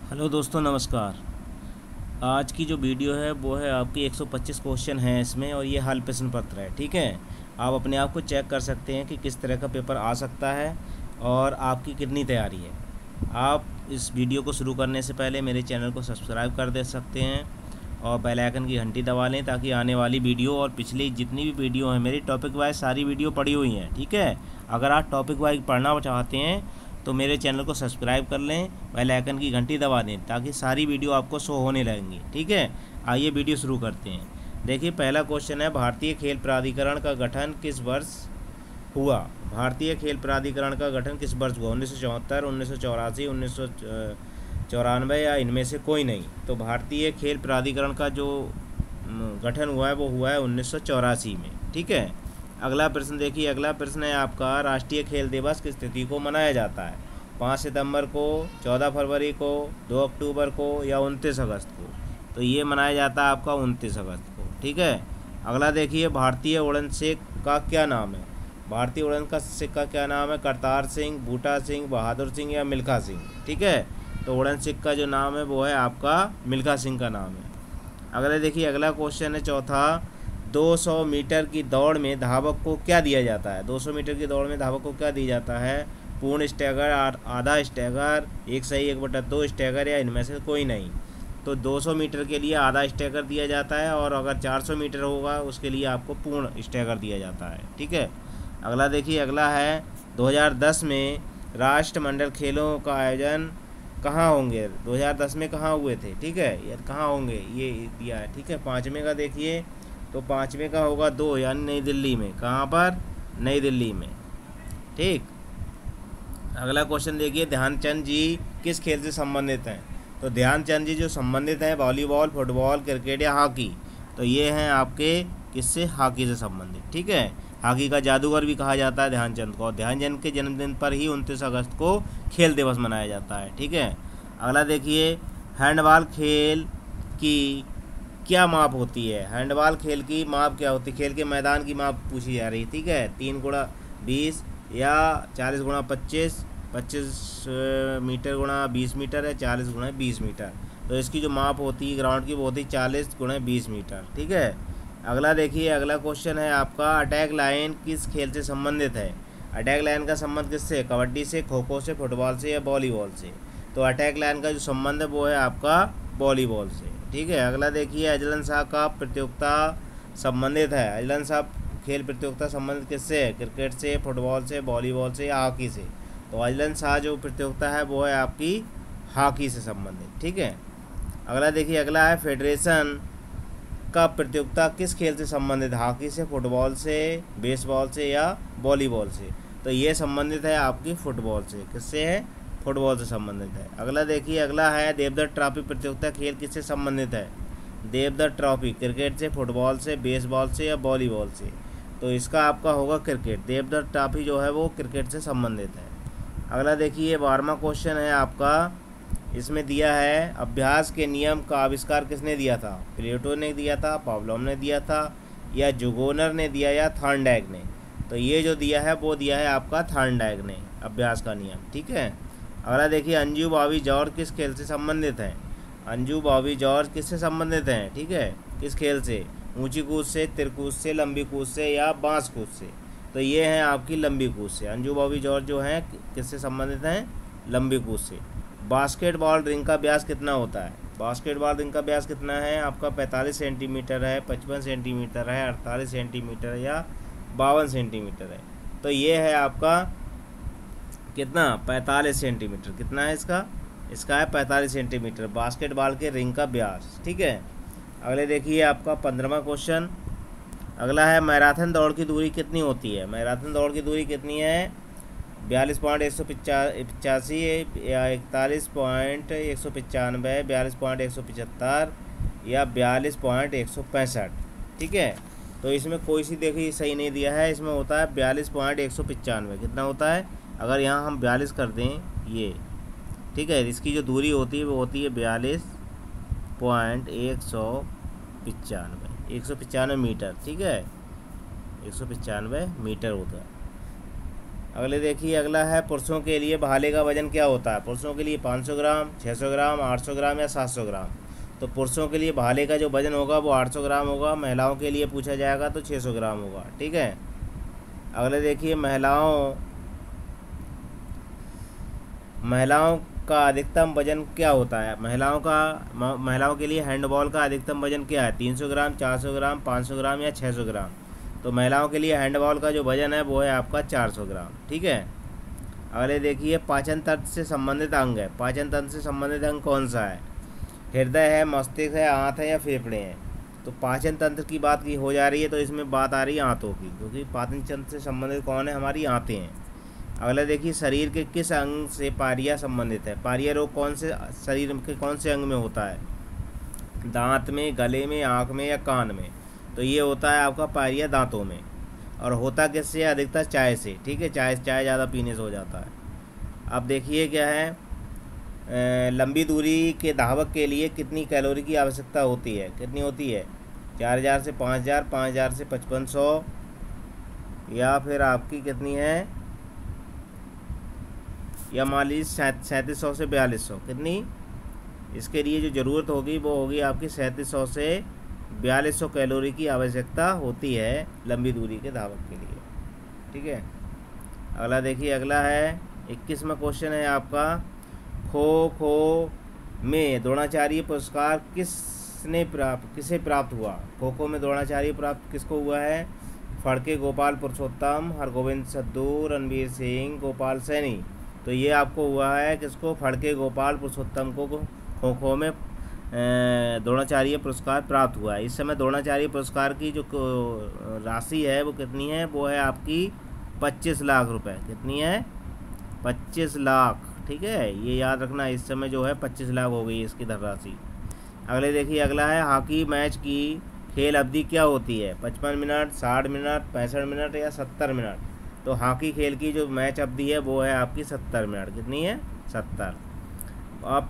Hello दोस्तों, नमस्कार। आज की जो वीडियो है वो है आपकी 125 क्वेश्चन है इसमें, और ये हल प्रश्न पत्र है। ठीक है, आप अपने आप को चेक कर सकते हैं कि किस तरह का पेपर आ सकता है और आपकी कितनी तैयारी है। आप इस वीडियो को शुरू करने से पहले मेरे चैनल को सब्सक्राइब कर दे सकते हैं और बेल आइकन की घंटी दबा लें, ताकि आने वाली वीडियो और पिछली जितनी भी वीडियो हैं मेरी टॉपिक वाइज सारी वीडियो पड़ी हुई हैं। ठीक है, अगर आप टॉपिक वाइज पढ़ना चाहते हैं तो मेरे चैनल को सब्सक्राइब कर लें, बेल आइकन की घंटी दबा दें, ताकि सारी वीडियो आपको शो होने लगेंगी। ठीक है, आइए वीडियो शुरू करते हैं। देखिए, पहला क्वेश्चन है, भारतीय खेल प्राधिकरण का गठन किस वर्ष हुआ? भारतीय खेल प्राधिकरण का गठन किस वर्ष हुआ? 1974, 1984, 1994 या इनमें से कोई नहीं। तो भारतीय खेल प्राधिकरण का जो गठन हुआ है वो हुआ है 1984 में। ठीक है, अगला प्रश्न देखिए। अगला प्रश्न है आपका, राष्ट्रीय खेल दिवस किस तिथि को मनाया जाता है? 5 सितंबर को, 14 फरवरी को, 2 अक्टूबर को या 29 अगस्त को? तो ये मनाया जाता है आपका 29 अगस्त को। ठीक है, अगला देखिए, भारतीय उड़न सिख का क्या नाम है? भारतीय उड़न का सिख का क्या नाम है? करतार सिंह, बूटा सिंह, बहादुर सिंह या मिल्खा सिंह? ठीक है, तो उड़न सिख का जो नाम है वो है आपका मिल्खा सिंह का नाम है। अगला देखिए, अगला क्वेश्चन है चौथा, 200 मीटर की दौड़ में धावक को क्या दिया जाता है? 200 मीटर की दौड़ में धावक को क्या दिया जाता है? पूर्ण स्टैगर, आधा स्टैगर, 1/2 स्टैगर या इनमें से कोई नहीं। तो 200 मीटर के लिए आधा स्टैगर दिया जाता है, और अगर 400 मीटर होगा उसके लिए आपको पूर्ण स्टैगर दिया जाता है। ठीक है, अगला देखिए। अगला है 2010 में राष्ट्रमंडल खेलों का आयोजन कहाँ होंगे? 2010 में कहाँ हुए थे? ठीक है, ये कहाँ होंगे ये दिया है। ठीक है, पाँचवें का देखिए, तो पाँचवें का होगा 2 यानी नई दिल्ली में। कहाँ पर? नई दिल्ली में। ठीक, अगला क्वेश्चन देखिए, ध्यानचंद जी किस खेल से संबंधित हैं? तो ध्यानचंद जी जो संबंधित हैं वॉलीबॉल, फुटबॉल, क्रिकेट या हॉकी? तो ये हैं आपके किससे? हॉकी से संबंधित। ठीक है, हॉकी का जादूगर भी कहा जाता है ध्यानचंद को, और ध्यानचंद के जन्मदिन पर ही 29 अगस्त को खेल दिवस मनाया जाता है। ठीक है, अगला देखिए, हैंडबॉल खेल की क्या माप होती है? हैंडबॉल खेल की माप क्या होती है? खेल के मैदान की माप पूछी जा रही है। ठीक है, 3x20 या 40x25, 25 मीटर गुणा 20 मीटर है, 40x20 मीटर। तो इसकी जो माप होती है ग्राउंड की वो होती है 40x20 मीटर। ठीक है, अगला देखिए। अगला क्वेश्चन है आपका, अटैक लाइन किस खेल से संबंधित है? अटैक लाइन का संबंध किससे? कबड्डी से, खो खो से, फुटबॉल से या वॉलीबॉल से? तो अटैक लाइन का जो संबंध है वो है आपका वॉलीबॉल से। ठीक है, अगला देखिए, अजलन शाह का प्रतियोगिता संबंधित है? अजलन शाह खेल प्रतियोगिता संबंधित किससे है? क्रिकेट से, फुटबॉल से, वॉलीबॉल से या हॉकी से? तो अजलन शाह जो प्रतियोगिता है वो है आपकी हॉकी से संबंधित। ठीक है, अगला देखिए। अगला है, फेडरेशन का प्रतियोगिता किस खेल से संबंधित? हॉकी से, फुटबॉल से, बेसबॉल से या वॉलीबॉल से? तो ये संबंधित है आपकी फुटबॉल से। किससे है? फुटबॉल से संबंधित है। अगला देखिए। अगला है, देवदत्त ट्रॉफी प्रतियोगिता खेल किससे संबंधित है? देवदत्त ट्रॉफी क्रिकेट से, फुटबॉल से, बेसबॉल से या वॉलीबॉल से? तो इसका आपका होगा क्रिकेट। देवदत्त ट्रॉफी जो है वो क्रिकेट से संबंधित है। अगला देखिए, 12वां क्वेश्चन है आपका, इसमें दिया है, अभ्यास के नियम का आविष्कार किसने दिया था? प्लेटो ने दिया था, पावलोव ने दिया था, या जुगोनर ने दिया, या थॉर्नडाइक ने? तो ये जो दिया है वो दिया है आपका थॉर्नडाइक ने, अभ्यास का नियम। ठीक है, अगला देखिए, अंजू बॉबी जॉर्ज किस खेल से संबंधित हैं? अंजू बॉबी जॉर्ज किससे संबंधित हैं? ठीक है, किस खेल से? ऊंची कूद से, तिरकूद से, लंबी कूद से या बांस कूद से? तो ये हैं आपकी लंबी कूद से। अंजू बॉबी जॉर्ज जो हैं किससे संबंधित हैं? लंबी कूद से। बास्केटबॉल रिंग का व्यास कितना होता है? बास्केटबॉल रिंग का व्यास कितना है आपका? 45 सेंटीमीटर है, 55 सेंटीमीटर है, 48 सेंटीमीटर या 52 सेंटीमीटर है? तो ये है आपका कितना? 45 सेंटीमीटर। कितना है इसका? इसका है 45 सेंटीमीटर बास्केटबॉल के रिंग का व्यास। ठीक है, अगले देखिए आपका 15वां क्वेश्चन। अगला है, मैराथन दौड़ की दूरी कितनी होती है? मैराथन दौड़ की दूरी कितनी है? 42.185 या 41.195, 42.175 या 42.165? ठीक है, तो इसमें कोई सी देखिए सही नहीं दिया है। इसमें होता है 42.195। कितना होता है? अगर यहाँ हम 42 कर दें ये, ठीक है, इसकी जो दूरी होती है वो होती है 42.195, 195 मीटर। ठीक है, 195 मीटर होता है। अगले देखिए, अगला है पुरुषों के लिए भाले का वजन क्या होता है। पुरुषों के लिए 500 ग्राम, 600 ग्राम, 800 ग्राम या 700 ग्राम। तो पुरुषों के लिए भाले का जो वजन होगा वो 800 ग्राम होगा। महिलाओं के लिए पूछा जाएगा तो 600 ग्राम होगा। ठीक है। अगले देखिए, महिलाओं का अधिकतम वजन क्या होता है। महिलाओं के लिए हैंडबॉल का अधिकतम वजन क्या है। 300 ग्राम, 400 ग्राम, 500 ग्राम या 600 ग्राम। तो महिलाओं के लिए हैंडबॉल का जो वजन है वो है आपका 400 ग्राम। ठीक है। अगले देखिए, पाचन तंत्र से संबंधित अंग है। पाचन तंत्र से संबंधित अंग कौन सा है। हृदय है, मस्तिष्क है, आंत है या फेफड़े हैं। तो पाचन तंत्र की बात की हो जा रही है तो इसमें बात आ रही है आंतों की, क्योंकि पाचन तंत्र से संबंधित कौन है, हमारी आंतें हैं। अगला देखिए, शरीर के किस अंग से पारिया संबंधित है। पारिया रोग कौन से शरीर के कौन से अंग में होता है। दांत में, गले में, आँख में या कान में। तो ये होता है आपका पारिया दांतों में। और होता किससे, अधिकतर चाय से। ठीक है, चाय ज़्यादा पीने से हो जाता है। अब देखिए क्या है, लंबी दूरी के धावक के लिए कितनी कैलोरी की आवश्यकता होती है। कितनी होती है, 4000 से 5000, 5000 से 5500 या फिर आपकी कितनी है, या मान लीजिए 3700 से 4200। कितनी इसके लिए जो ज़रूरत होगी वो होगी आपकी 3700 से 4200 कैलोरी की आवश्यकता होती है लंबी दूरी के धावक के लिए। ठीक है। अगला देखिए, अगला है 21वां क्वेश्चन है आपका, खो खो में द्रोणाचार्य पुरस्कार किसे प्राप्त हुआ। खो खो में द्रोणाचार्य प्राप्त किसको हुआ है। फड़के गोपाल पुरुषोत्तम, हरगोविंद सद्दू, रणवीर सिंह, गोपाल सैनी। तो ये आपको हुआ है किसको, फड़के गोपाल पुरुषोत्तम को खो खो में द्रोणाचार्य पुरस्कार प्राप्त हुआ है। इस समय द्रोणाचार्य पुरस्कार की जो राशि है वो कितनी है, वो है आपकी 25 लाख रुपए। कितनी है, 25 लाख। ठीक है, ये याद रखना, इस समय जो है 25 लाख हो गई इसकी धनराशि। अगले देखिए, अगला है हॉकी मैच की खेल अवधि क्या होती है। 55 मिनट, 60 मिनट, 65 मिनट या 70 मिनट। तो हॉकी खेल की जो मैच अवधि है वो है आपकी 70 मिनट। कितनी है, 70। अब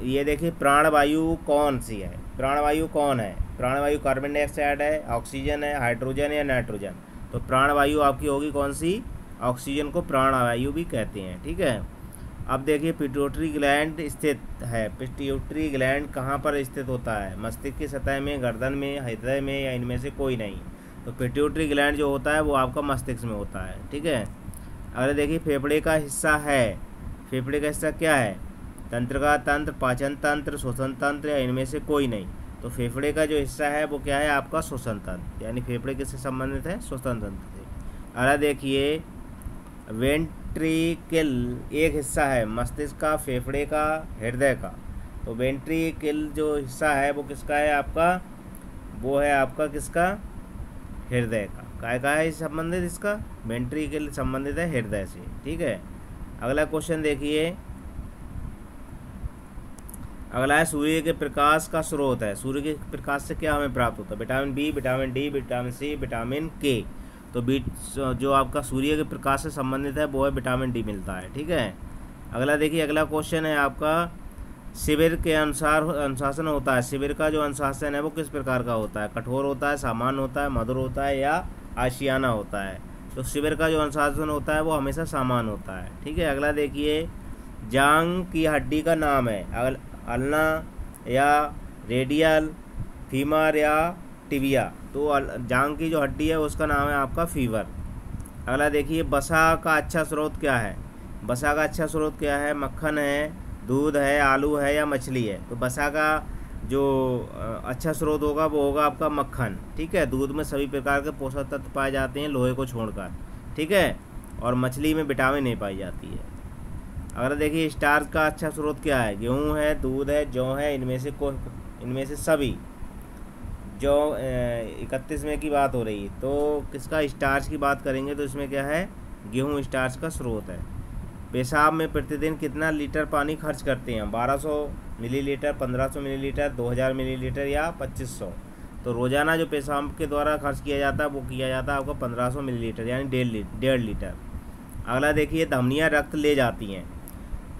ये देखिए, प्राणवायु कौन सी है। प्राणवायु कौन है, प्राणवायु कार्बन डाइऑक्साइड है, ऑक्सीजन है, हाइड्रोजन या नाइट्रोजन। तो प्राणवायु आपकी होगी कौन सी, ऑक्सीजन को प्राणवायु भी कहते हैं। ठीक है। अब देखिए, पिट्यूटरी ग्लैंड स्थित है। पिट्यूटरी ग्लैंड कहाँ पर स्थित होता है, मस्तिष्क की सतह में, गर्दन में, हृदय में या इनमें से कोई नहीं। तो पिट्यूटरी ग्लैंड जो होता है वो आपका मस्तिष्क में होता है। ठीक है। अगर देखिए, फेफड़े का हिस्सा है। फेफड़े का हिस्सा क्या है, तंत्रिका तंत्र, पाचन तंत्र, श्वसन तंत्र या इनमें से कोई नहीं। तो फेफड़े का जो हिस्सा है वो क्या है आपका, श्वसन तंत्र। यानी फेफड़े किससे संबंधित है, श्वसन तंत्र से। अगर देखिए, वेंट्रिकल एक हिस्सा है मस्तिष्क का, फेफड़े का, हृदय का। तो वेंट्रिकल जो हिस्सा है वो किसका है आपका, वो है आपका किसका, हृदय का। काय का है संबंधित, इसका वेंट्रिकल संबंधित है हृदय से। ठीक है। अगला क्वेश्चन देखिए, अगला है सूर्य के प्रकाश का स्रोत है। सूर्य के प्रकाश से क्या हमें प्राप्त होता है, vitamin B, vitamin D, vitamin C, vitamin K. तो जो आपका सूर्य के प्रकाश से संबंधित है वो है विटामिन डी मिलता है। ठीक है। अगला देखिए, अगला क्वेश्चन है आपका, शिविर के अनुसार अनुशासन होता है। शिविर का जो अनुशासन है वो किस प्रकार का होता है, कठोर होता है, सामान्य होता है, मधुर होता है या आशियाना होता है। तो शिविर का जो अनुशासन होता है वो हमेशा सामान्य होता है। ठीक है। अगला देखिए, जांघ की हड्डी का नाम है, अल्ना या रेडियल, फीमर या टिबिया। तो जांघ की जो हड्डी है उसका नाम है आपका फीवर। अगला देखिए, वसा का अच्छा स्रोत क्या है। वसा का अच्छा स्रोत क्या है, मक्खन है, दूध है, आलू है या मछली है। तो वसा का जो अच्छा स्रोत होगा वो होगा आपका मक्खन। ठीक है। दूध में सभी प्रकार के पोषक तत्व पाए जाते हैं लोहे को छोड़कर। ठीक है। और मछली में विटामिन नहीं पाई जाती है। अगर देखिए, स्टार्च का अच्छा स्रोत क्या है, गेहूँ है, दूध है, जौ है, इनमें से सभी। जो 31वें की बात हो रही है तो किसका, स्टार्च की बात करेंगे तो इसमें क्या है, गेहूँ स्टार्च का स्रोत है। पेशाब में प्रतिदिन कितना लीटर पानी खर्च करते हैं, 1200 मिलीलीटर, 1500 मिलीलीटर, 2000 मिलीलीटर या 2500। तो रोज़ाना जो पेशाब के द्वारा खर्च किया जाता है वो किया जाता है आपका 1500 मिलीलीटर यानी 1.5 लीटर। अगला देखिए, धमनियाँ रक्त ले जाती हैं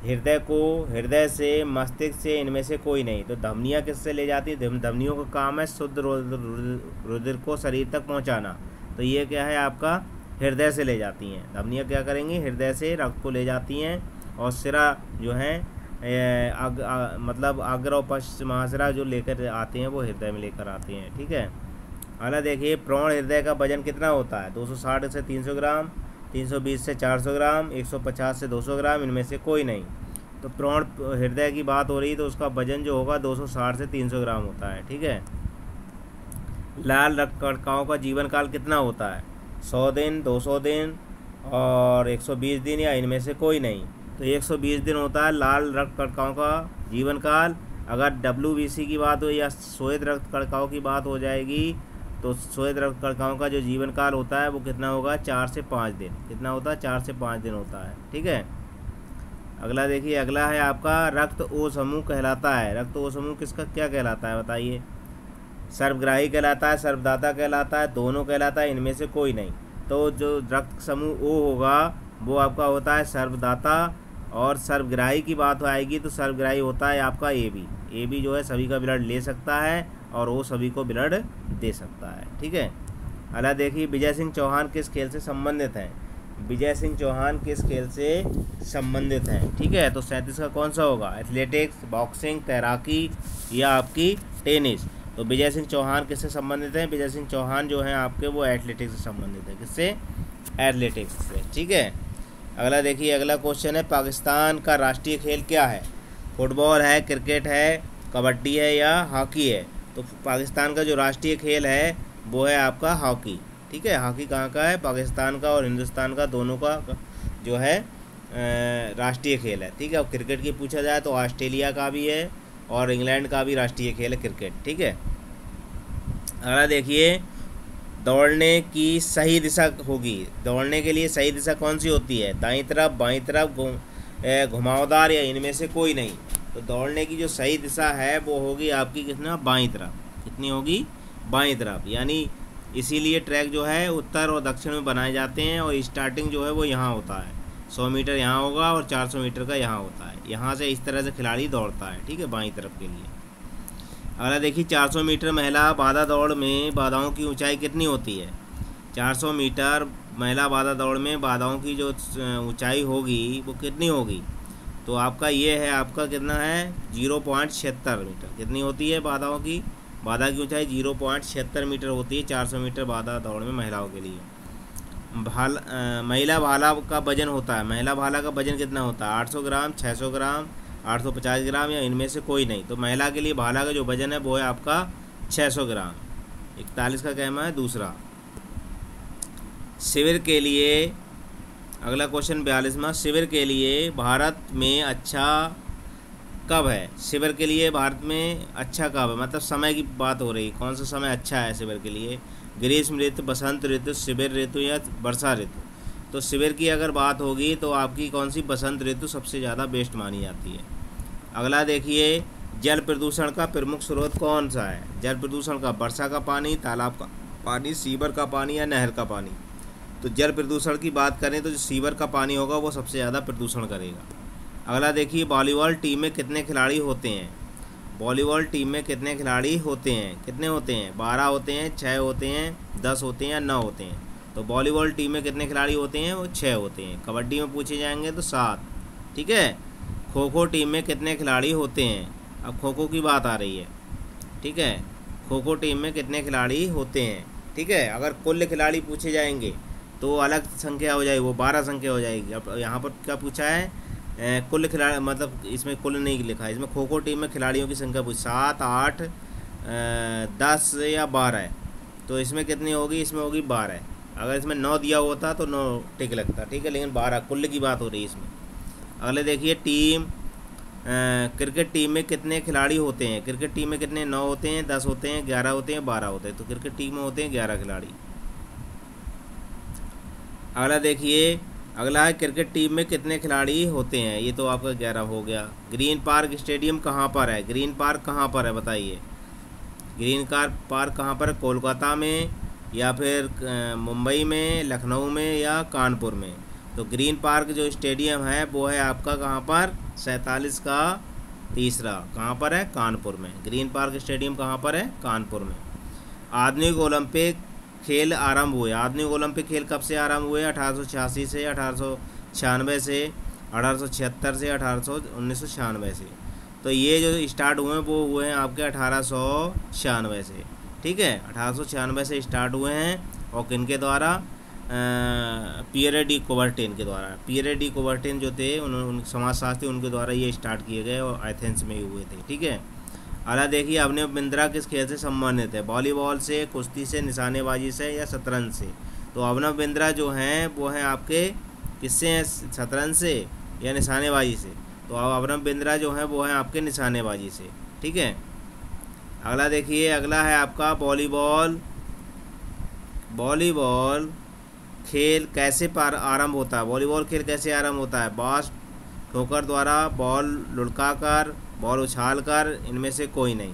हृदय को, हृदय से, मस्तिष्क से, इनमें से कोई नहीं। तो धमनियाँ किससे ले जाती है, धमनियों का काम है शुद्ध रुधिर को शरीर तक पहुँचाना। तो ये क्या है आपका हृदय से ले जाती हैं। धमनियाँ क्या करेंगी, हृदय से रक्त को ले जाती हैं, और सिरा जो है मतलब अग्र और पश्च महासिरा जो लेकर आते हैं वो हृदय में लेकर आते हैं। ठीक है। अगला देखिए, प्रौढ़ हृदय का वजन कितना होता है? 260 से 300 ग्राम, 320 से 400 ग्राम, 150 से 200 ग्राम, इनमें से कोई नहीं। तो प्रौढ़ हृदय की बात हो रही है तो उसका वजन जो होगा 260 से 300 ग्राम होता है। ठीक है। लाल रक्त कणिकाओं का जीवन काल कितना होता है? 100 दिन, 200 दिन और 120 दिन, या इनमें से कोई नहीं। तो 120 दिन होता है लाल रक्त कणिकाओं का जीवन काल। अगर WBC की बात हो या श्वेत रक्त कणिकाओं की बात हो जाएगी तो श्वेत रक्त कणिकाओं का जो जीवन काल होता है वो कितना होगा? 4 से 5 दिन। कितना होता है? 4 से 5 दिन होता है। ठीक है। अगला देखिए, अगला है आपका रक्त ओ समूह कहलाता है। रक्त ओ समूह किसका क्या कहलाता है बताइए? सर्वग्राही कहलाता है, सर्वदाता कहलाता है, दोनों कहलाता है, इनमें से कोई नहीं। तो जो रक्त समूह ओ होगा वो आपका होता है सर्वदाता, और सर्वग्राही की बात आएगी तो सर्वग्राही होता है आपका ए बी जो है सभी का ब्लड ले सकता है, और वो सभी को ब्लड दे सकता है। ठीक है। अगला देखिए, विजय सिंह चौहान किस खेल से संबंधित हैं? विजय सिंह चौहान किस खेल से संबंधित हैं? ठीक है। तो 37 का कौन सा होगा? एथलेटिक्स, बॉक्सिंग, तैराकी, या आपकी टेनिस। तो विजय सिंह चौहान किससे संबंधित हैं? विजय सिंह चौहान जो हैं आपके वो एथलेटिक्स से संबंधित है। किससे? एथलेटिक्स से। ठीक है। अगला देखिए, अगला क्वेश्चन है, पाकिस्तान का राष्ट्रीय खेल क्या है? फुटबॉल है, क्रिकेट है, कबड्डी है, या हॉकी है? तो पाकिस्तान का जो राष्ट्रीय खेल है वो है आपका हॉकी। ठीक है। हॉकी कहाँ का है? पाकिस्तान का और हिंदुस्तान का दोनों का जो है राष्ट्रीय खेल है। ठीक है। और क्रिकेट की पूछा जाए तो ऑस्ट्रेलिया का भी है और इंग्लैंड का भी राष्ट्रीय खेल है क्रिकेट। ठीक है। अगला देखिए, दौड़ने की सही दिशा होगी। दौड़ने के लिए सही दिशा कौन सी होती है? दाईं तरफ, बाईं तरफ, घुमावदार, या इनमें से कोई नहीं। तो दौड़ने की जो सही दिशा है वो होगी आपकी कितना? बाईं तरफ। कितनी होगी? बाईं तरफ। यानी इसीलिए ट्रैक जो है उत्तर और दक्षिण में बनाए जाते हैं, और स्टार्टिंग जो है वो यहाँ होता है। 100 मीटर यहाँ होगा और 400 मीटर का यहाँ होता है। यहाँ से इस तरह से खिलाड़ी दौड़ता है। ठीक है। बाईं तरफ के लिए। अगला देखिए, 400 मीटर महिला बाधा दौड़ में बाधाओं की ऊंचाई कितनी होती है? 400 मीटर महिला बाधा दौड़ में बाधाओं की जो ऊंचाई होगी वो कितनी होगी? तो आपका ये है, आपका कितना है? 0.76 मीटर। कितनी होती है बाधाओं की? बाधा की ऊंचाई 0.76 मीटर होती है 400 मीटर बाधा दौड़ में महिलाओं के लिए। महिला भाला का वजन होता है। महिला भाला का वजन कितना होता है? 800 ग्राम, 600 ग्राम, 850 ग्राम, या इनमें से कोई नहीं। तो महिला के लिए भाला का जो वजन है वो है आपका 600 ग्राम। 41 का कहना है दूसरा। शिविर के लिए, अगला क्वेश्चन 42वां, शिविर के लिए भारत में अच्छा कब है? शिविर के लिए भारत में अच्छा कब है? मतलब समय की बात हो रही, कौन सा समय अच्छा है शिविर के लिए? ग्रीष्म ऋतु, बसंत ऋतु, शिविर ऋतु, या वर्षा ऋतु? तो शिविर की अगर बात होगी तो आपकी कौन सी? बसंत ऋतु सबसे ज़्यादा बेस्ट मानी जाती है। अगला देखिए, जल प्रदूषण का प्रमुख स्रोत कौन सा है? जल प्रदूषण का वर्षा का पानी, तालाब का पानी, सीवर का पानी, या नहर का पानी? तो जल प्रदूषण की बात करें तो जो सीवर का पानी होगा वो सबसे ज़्यादा प्रदूषण करेगा। अगला देखिए, वॉलीबॉल टीम में कितने खिलाड़ी होते हैं? वॉलीबॉल टीम में कितने खिलाड़ी होते हैं? कितने होते हैं? 12 होते हैं, 6 होते हैं, 10 होते हैं, या 9 होते हैं? तो वॉलीबॉल टीम में कितने खिलाड़ी होते हैं? वो 6 होते हैं। कबड्डी में पूछे जाएंगे तो 7। ठीक है। खो खो टीम में कितने खिलाड़ी होते हैं? अब खो खो की बात आ रही है। ठीक है। खो खो टीम में कितने खिलाड़ी होते हैं? ठीक है। अगर कुल खिलाड़ी पूछे जाएंगे तो अलग संख्या हो जाएगी, वो 12 संख्या हो जाएगी। अब यहाँ पर क्या पूछा है? कुल खिलाड़ी, मतलब इसमें कुल नहीं लिखा है, इसमें खो खो टीम में खिलाड़ियों की संख्या पूछ 7, 8, 10 या 12 है। तो इसमें कितनी होगी? इसमें होगी 12। अगर इसमें 9 दिया होता तो 9 टिक लगता। ठीक है। लेकिन 12 कुल की बात हो रही है इसमें। अगले देखिए, टीम क्रिकेट टीम में कितने खिलाड़ी होते हैं? क्रिकेट टीम में कितने? 9 होते हैं, 10 होते हैं, 11 होते हैं, 12 होते हैं। तो क्रिकेट टीम में होते हैं 11 खिलाड़ी। अगला देखिए, अगला है क्रिकेट टीम में कितने खिलाड़ी होते हैं? ये तो आपका 11 हो गया। ग्रीन पार्क स्टेडियम कहाँ पर है? ग्रीन पार्क कहाँ पर है बताइए? ग्रीन पार्क कहाँ पर है? कोलकाता में, या फिर मुंबई में, लखनऊ में, या कानपुर में? तो ग्रीन पार्क जो स्टेडियम है वो है आपका कहाँ पर? 47 का तीसरा। कहाँ पर है? कानपुर में। ग्रीन पार्क स्टेडियम कहाँ पर है? कानपुर में। आधुनिक ओलंपिक खेल आरंभ हुए। आधुनिक ओलंपिक खेल कब से आरंभ हुए? 1886 से, 1896 से, 1876 से, 1996 से। तो ये जो स्टार्ट हुए हैं वो हुए हैं आपके 1896 से, ठीक है। 1896 से स्टार्ट हुए हैं और किनके द्वारा? पियरे डी कुबरटेन के द्वारा। पियरे डी कुबरटेन जो थे उन समाजशास्त्री, उनके द्वारा ये स्टार्ट किए गए और एथेंस में ही हुए थे, ठीक है। अगला देखिए, अभिनव बिंद्रा किस खेल से संबंधित है? वॉलीबॉल से, कुश्ती से, निशानेबाजी से या शतरंज से? तो अभिनव बिंद्रा जो हैं वो हैं आपके किससे हैं? शतरंज से या निशानेबाजी से? तो अभिनव बिंद्रा जो हैं वो हैं आपके निशानेबाजी से, ठीक है। अगला देखिए, अगला है आपका वॉलीबॉल। वॉलीबॉल खेल कैसे आरंभ होता है? वॉलीबॉल खेल कैसे आरंभ होता है? बॉल ठोकर द्वारा, बॉल लुढ़काकर, बॉल उछालकर, इनमें से कोई नहीं।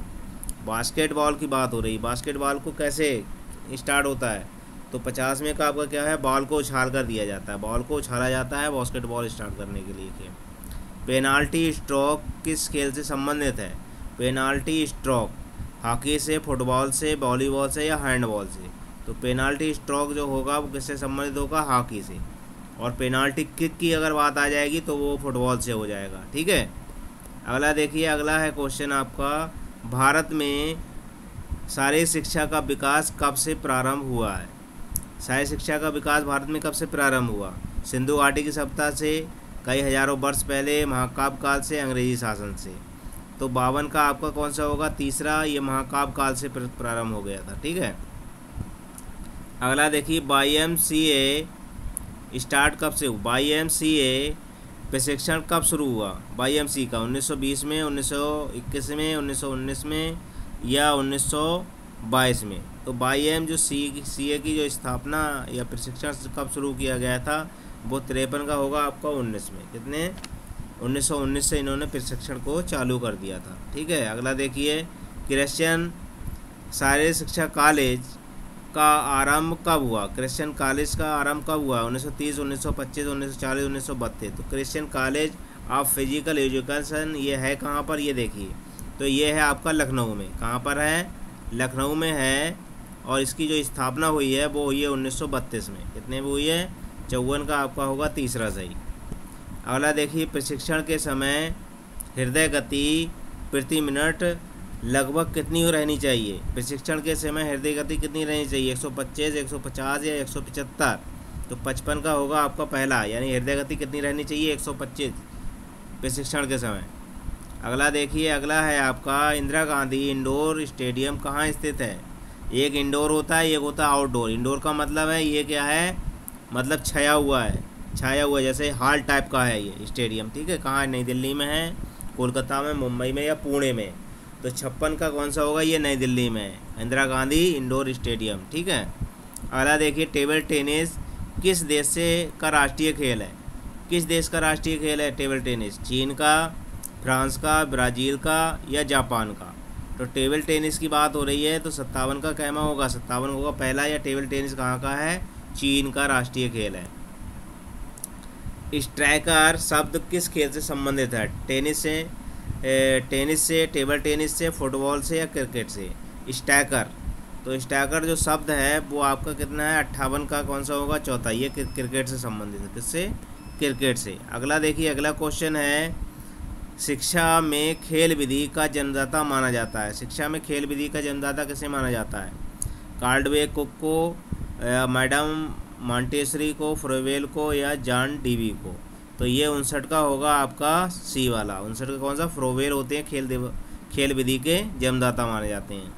बास्केटबॉल की बात हो रही। बास्केटबॉल को कैसे स्टार्ट होता है? तो 50 में का आपका क्या है? बॉल को उछाल कर दिया जाता है, बॉल को उछाला जाता है बास्केटबॉल स्टार्ट करने के लिए खेल। पेनाल्टी स्ट्रोक किस खेल से संबंधित है? पेनाल्टी स्ट्रोक हॉकी से, फुटबॉल से, वॉलीबॉल से या हैंडबॉल से? तो पेनाल्टी स्ट्रोक जो होगा वो किससे संबंधित होगा? हॉकी से। और पेनाल्टी किक की अगर बात आ जाएगी तो वो फुटबॉल से हो जाएगा, ठीक है। अगला देखिए, अगला है क्वेश्चन आपका, भारत में शारीरिक शिक्षा का विकास कब से प्रारंभ हुआ है? शारीरिक शिक्षा का विकास भारत में कब से प्रारंभ हुआ? सिंधु घाटी की सभ्यता से, कई हजारों वर्ष पहले, महाकाव्य काल से, अंग्रेजी शासन से? तो 52 का आपका कौन सा होगा? तीसरा, ये महाकाव्य काल से प्रारंभ हो गया था, ठीक है। अगला देखिए, YMCA स्टार्ट कब से हुआ? YMCA प्रशिक्षण कब शुरू हुआ? YMCA का 1920 में, 1921 में, 1919 में या 1922 में? तो YMCA की जो स्थापना या प्रशिक्षण कब शुरू किया गया था? वो 53 का होगा आपका 19 में। कितने? 1919 से इन्होंने प्रशिक्षण को चालू कर दिया था, ठीक है। अगला देखिए, क्रिश्चियन शारीरिक शिक्षा कॉलेज का आरंभ कब हुआ? क्रिश्चियन कॉलेज का आरंभ कब हुआ? 1930, 1925, 1940, 1932। तो Christian college of physical education ये है कहाँ पर? ये देखिए, तो ये है आपका लखनऊ में। कहाँ पर है? लखनऊ में है। और इसकी जो स्थापना हुई है वो हुई है 1932 में। कितने में हुई है? 54 का आपका होगा तीसरा सही। अगला देखिए, प्रशिक्षण के समय हृदय गति प्रति मिनट लगभग कितनी रहनी चाहिए? प्रशिक्षण के समय हृदय गति कितनी रहनी चाहिए? 125, 150 या 175? तो 55 का होगा आपका पहला, यानी हृदय गति कितनी रहनी चाहिए? 125 प्रशिक्षण के समय। अगला देखिए, अगला है आपका, इंदिरा गांधी इंडोर स्टेडियम कहाँ स्थित है? एक इंडोर होता है, एक होता है आउटडोर। इंडोर का मतलब है ये क्या है? मतलब छाया हुआ है, छाया हुआ, जैसे हॉल टाइप का है ये स्टेडियम, ठीक है। कहाँ? नई दिल्ली में है, कोलकाता में, मुंबई में या पुणे में? तो 56 का कौन सा होगा? ये नई दिल्ली में है, इंदिरा गांधी इंडोर स्टेडियम, ठीक है। अगला देखिए, टेबल टेनिस किस देश से का राष्ट्रीय खेल है? किस देश का राष्ट्रीय खेल है टेबल टेनिस? चीन का, फ्रांस का, ब्राज़ील का या जापान का? तो टेबल टेनिस की बात हो रही है तो 57 का कहना होगा, 57 होगा पहला। या टेबल टेनिस कहाँ का है? चीन का राष्ट्रीय खेल है। स्ट्राइकर शब्द किस खेल से संबंधित है? टेनिस से, टेबल टेनिस से, फुटबॉल से या क्रिकेट से? स्ट्राइकर, तो स्ट्राइकर जो शब्द है वो आपका कितना है? 58 का कौन सा होगा? चौथा। ये क्रिकेट से संबंधित है। किससे? क्रिकेट से। अगला देखिए, अगला क्वेश्चन है, शिक्षा में खेल विधि का जन्मदाता माना जाता है। शिक्षा में खेल विधि का जन्मदाता किसे माना जाता है? कार्डवे कुक को, मैडम मॉन्टेसरी को, फ्रोवेल को या जॉन डीवी को? तो ये 59 का होगा आपका सी वाला। 59 का कौन सा? फ्रोवेल होते हैं खेल विधि के जन्मदाता माने जाते हैं।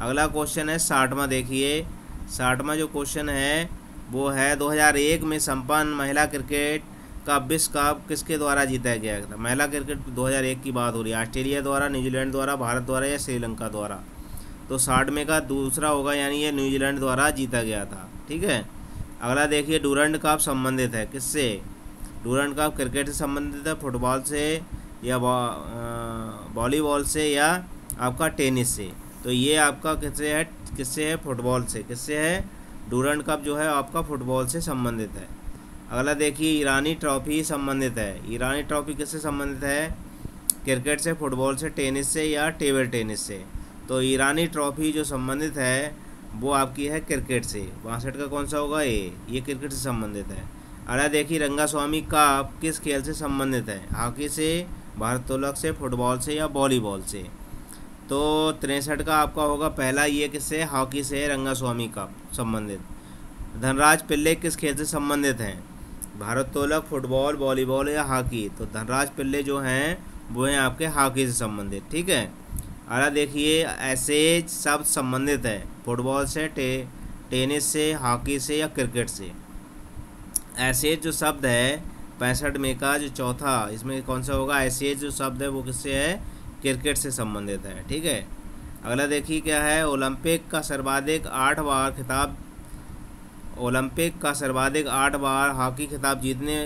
अगला क्वेश्चन है 60वां। देखिए 60वां जो क्वेश्चन है वो है 2001 में संपन्न महिला क्रिकेट का विश्व कप किसके द्वारा जीता गया था? महिला क्रिकेट 2001 की बात हो रही है। ऑस्ट्रेलिया द्वारा, न्यूजीलैंड द्वारा, भारत द्वारा या श्रीलंका द्वारा? तो 60 में का दूसरा होगा, यानी ये न्यूजीलैंड द्वारा जीता गया था, ठीक है। अगला देखिए, डूरंड कप संबंधित है किससे? डूरंड कप क्रिकेट से संबंधित है, फुटबॉल से या वॉलीबॉल से या आपका टेनिस से? तो ये आपका किससे है? फुटबॉल से। किससे है? डूरंड कप जो है आपका फुटबॉल से संबंधित है। अगला देखिए, ईरानी ट्रॉफी संबंधित है। ईरानी ट्रॉफी किससे संबंधित है? क्रिकेट से, फुटबॉल से, टेनिस से या टेबल टेनिस से? तो ईरानी ट्रॉफी जो संबंधित है वो आपकी है क्रिकेट से। 62 का कौन सा होगा, ये क्रिकेट से संबंधित है। अरे देखिए रंगास्वामी कप किस खेल से संबंधित है, हॉकी से, भारोत्तोलक से, फुटबॉल से या वॉलीबॉल से। तो 63 का आपका होगा पहला, ये किससे, हॉकी से रंगास्वामी कप संबंधित। धनराज पिल्ले किस खेल से संबंधित हैं, भारोत्तोलक, फुटबॉल, वॉलीबॉल या हॉकी। तो धनराज पिल्ले जो हैं वो हैं आपके हॉकी से संबंधित, ठीक है। अगला देखिए ऐसे शब्द संबंधित है फुटबॉल से, टेनिस से, हॉकी से या क्रिकेट से। ऐसे जो शब्द है 65 में का जो चौथा, इसमें कौन सा होगा, ऐसे जो शब्द है वो किससे है, क्रिकेट से संबंधित है, ठीक है। अगला देखिए क्या है, ओलंपिक का सर्वाधिक 8 बार खिताब, ओलंपिक का सर्वाधिक 8 बार हॉकी खिताब जीतने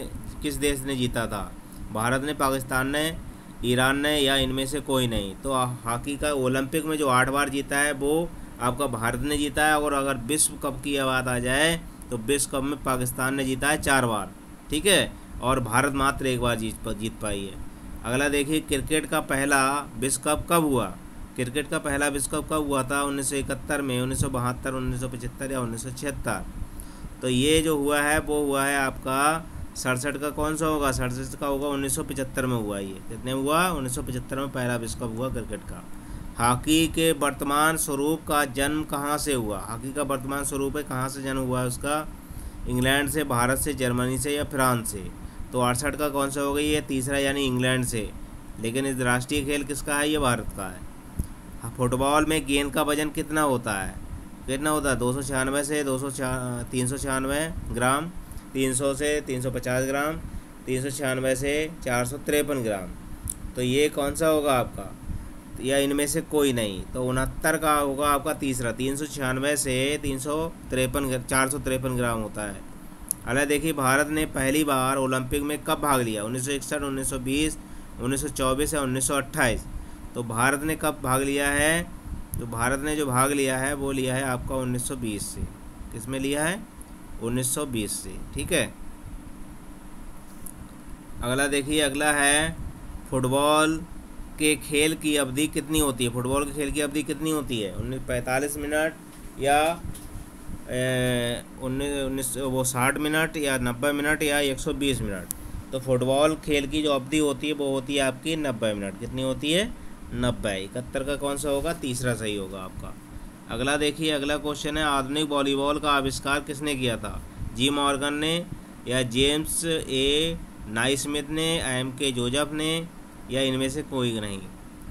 किस देश ने जीता था, भारत ने, पाकिस्तान ने, ईरान ने या इनमें से कोई नहीं। तो हॉकी का ओलंपिक में जो 8 बार जीता है वो आपका भारत ने जीता है। और अगर विश्व कप की बात आ जाए तो विश्व कप में पाकिस्तान ने जीता है 4 बार, ठीक है, और भारत मात्र 1 बार जीत पाई है। अगला देखिए क्रिकेट का पहला विश्व कप कब हुआ, क्रिकेट का पहला विश्व कप कब हुआ था, 1971 में, 1972, 1975 या 1976। तो ये जो हुआ है वो हुआ है आपका 67 का कौन सा होगा, 67 का होगा 1975 में हुआ। ये कितने हुआ, 1975 में पहला विश्व कप हुआ क्रिकेट का। हॉकी के वर्तमान स्वरूप का जन्म कहाँ से हुआ, हॉकी का वर्तमान स्वरूप है कहाँ से जन्म हुआ है उसका, इंग्लैंड से, भारत से, जर्मनी से या फ्रांस से। तो 68 का कौन सा होगा, ये तीसरा यानी इंग्लैंड से। लेकिन इस राष्ट्रीय खेल किसका है, ये भारत का है। फुटबॉल में गेंद का वजन कितना होता है, कितना होता है, 296 से 396 ग्राम, 300 से 350 ग्राम, 396 से 453 ग्राम। तो ये कौन सा होगा आपका, या इनमें से कोई नहीं। तो 69 का होगा आपका तीसरा, 396 से 453 ग्राम होता है। अगला देखिए भारत ने पहली बार ओलंपिक में कब भाग लिया, 1961, 1920, 1924 या 1928। तो भारत ने कब भाग लिया है, तो भारत ने जो भाग लिया है वो लिया है आपका 1920 से। किस में लिया है, 1920 से, ठीक है। अगला देखिए, अगला है फुटबॉल के खेल की अवधि कितनी होती है, फुटबॉल के खेल की अवधि कितनी होती है, 45 मिनट या 60 मिनट या 90 मिनट या 120 मिनट। तो फुटबॉल खेल की जो अवधि होती है वो होती है आपकी 90 मिनट। कितनी होती है, 90। 71 का कौन सा होगा, तीसरा सही होगा आपका। अगला देखिए, अगला क्वेश्चन है आधुनिक वॉलीबॉल का आविष्कार किसने किया था, जी मॉर्गन ने या जेम्स ए नाइस्मिथ ने, एम के जोसेफ ने या इनमें से कोई नहीं।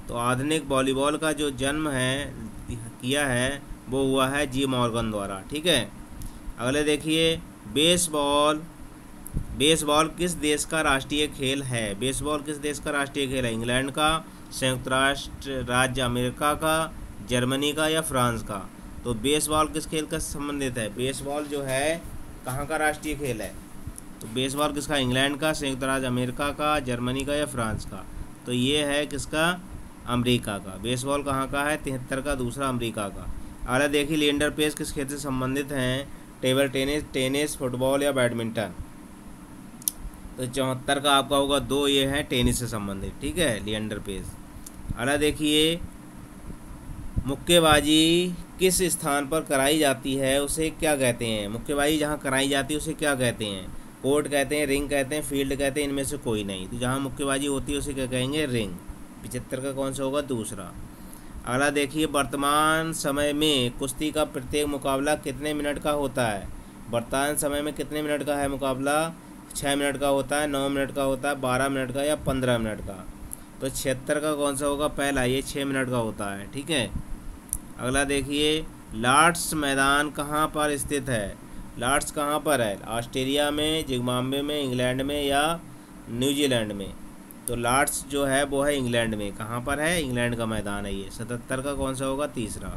तो आधुनिक वॉलीबॉल का जो जन्म है किया है वो हुआ है जी मॉर्गन द्वारा, ठीक है। अगले देखिए बेसबॉल, बेसबॉल किस देश का राष्ट्रीय खेल है, बेसबॉल किस देश का राष्ट्रीय खेल है, इंग्लैंड का, संयुक्त राष्ट्र राज्य अमेरिका का, जर्मनी का या फ्रांस का। तो बेसबॉल किस खेल का संबंधित है, बेसबॉल जो है कहाँ का राष्ट्रीय खेल है, तो बेसबॉल किसका, इंग्लैंड का, संयुक्त राज्य अमेरिका का, जर्मनी का या फ्रांस का। तो ये है किसका, अमेरिका का। बेसबॉल कहाँ का है, 73 का, दूसरा अमेरिका का। अगला देखिए लिएंडर पेस किस खेल से संबंधित हैं, टेबल टेनिस, टेनिस, फुटबॉल या बैडमिंटन। तो 74 का आपका होगा 2, ये है टेनिस से संबंधित, ठीक है, लिएंडर पेस। अगला देखिए मुक्केबाजी किस स्थान पर कराई जाती है उसे क्या कहते हैं, मुक्केबाजी जहाँ कराई जाती है उसे क्या कहते हैं, कोर्ट कहते हैं, रिंग कहते हैं, फील्ड कहते हैं, इनमें से कोई नहीं। तो जहाँ मुक्केबाजी होती है उसे क्या कहेंगे, रिंग। 75 का कौन सा होगा, दूसरा। अगला देखिए वर्तमान समय में कुश्ती का प्रत्येक मुकाबला कितने मिनट का होता है, वर्तमान समय में कितने मिनट का है मुकाबला, 6 मिनट का होता है, 9 मिनट का होता है, 12 मिनट का या 15 मिनट का। तो 76 का कौन सा होगा, पहला, ये 6 मिनट का होता है, ठीक है। अगला देखिए लॉर्ड्स मैदान कहाँ पर स्थित है, लॉर्ड्स कहाँ पर है, ऑस्ट्रेलिया में, जिम्बाब्वे में, इंग्लैंड में या न्यूजीलैंड में। तो लॉर्ड्स जो है वो है इंग्लैंड में, कहाँ पर है, इंग्लैंड का मैदान है ये। 77 का कौन सा होगा, तीसरा।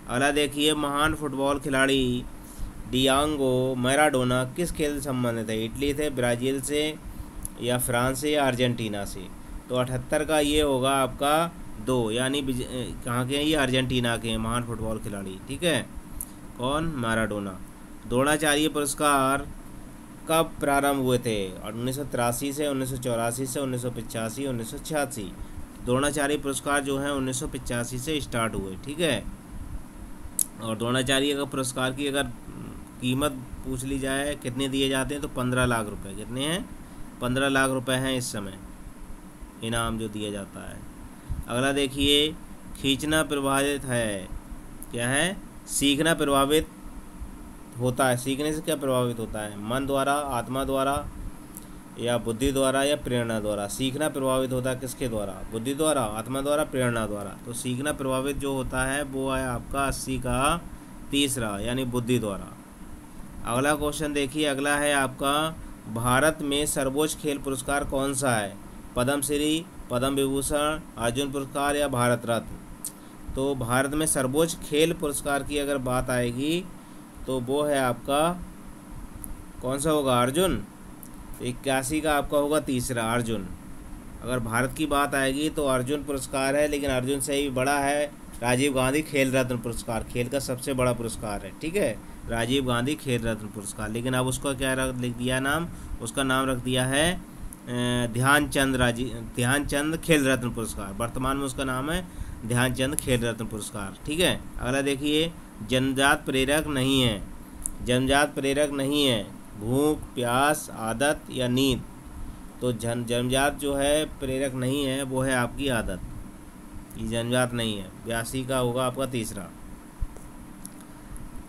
अगला देखिए महान फुटबॉल खिलाड़ी डियांगो मैराडोना किस खेल से संबंधित है, इटली से, ब्राज़ील से या फ्रांस से या अर्जेंटीना से। तो 78 का ये होगा आपका 2, यानी कहाँ के हैं, ये अर्जेंटीना के हैं महान फुटबॉल खिलाड़ी, ठीक है, कौन, मैराडोना। द्रोणाचार्य पुरस्कार कब प्रारंभ हुए थे, और 1983 से, 1984 से, 1985, 1986। द्रोणाचार्य पुरस्कार जो है 1985 से स्टार्ट हुए, ठीक है। और द्रोणाचार्य का पुरस्कार की अगर कीमत पूछ ली जाए कितने दिए जाते हैं तो 15 लाख रुपए। कितने हैं? 15 लाख रुपए हैं इस समय इनाम जो दिया जाता है। अगला देखिए, खींचना प्रभावित है, क्या है? सीखना प्रभावित होता है। सीखने से क्या प्रभावित होता है? मन द्वारा, आत्मा द्वारा, या बुद्धि द्वारा, या प्रेरणा द्वारा। सीखना प्रभावित होता है किसके द्वारा? बुद्धि द्वारा, आत्मा द्वारा, प्रेरणा द्वारा। तो सीखना प्रभावित जो होता है वो है आपका 80 का तीसरा, यानी बुद्धि द्वारा। अगला क्वेश्चन देखिए, अगला है आपका, भारत में सर्वोच्च खेल पुरस्कार कौन सा है? पद्मश्री, पद्म विभूषण, अर्जुन पुरस्कार, या भारत रत्न। तो भारत में सर्वोच्च खेल पुरस्कार की अगर बात आएगी तो वो है आपका कौन सा होगा? अर्जुन। 81 का आपका होगा तीसरा, अर्जुन। अगर भारत की बात आएगी तो अर्जुन पुरस्कार है, लेकिन अर्जुन से ही बड़ा है राजीव गांधी खेल रत्न पुरस्कार। खेल का सबसे बड़ा पुरस्कार है, ठीक है, राजीव गांधी खेल रत्न पुरस्कार। लिख दिया नाम? उसका नाम रख दिया है ध्यानचंद खेल रत्न पुरस्कार। वर्तमान में उसका नाम है ध्यानचंद खेल रत्न पुरस्कार, ठीक है। अगला देखिए, जन्मजात प्रेरक नहीं है। जन्मजात प्रेरक नहीं है, भूख, प्यास, आदत, या नींद। तो जन्मजात जो है प्रेरक नहीं है वो है आपकी आदत, ये जन्मजात नहीं है। 82 का होगा आपका तीसरा।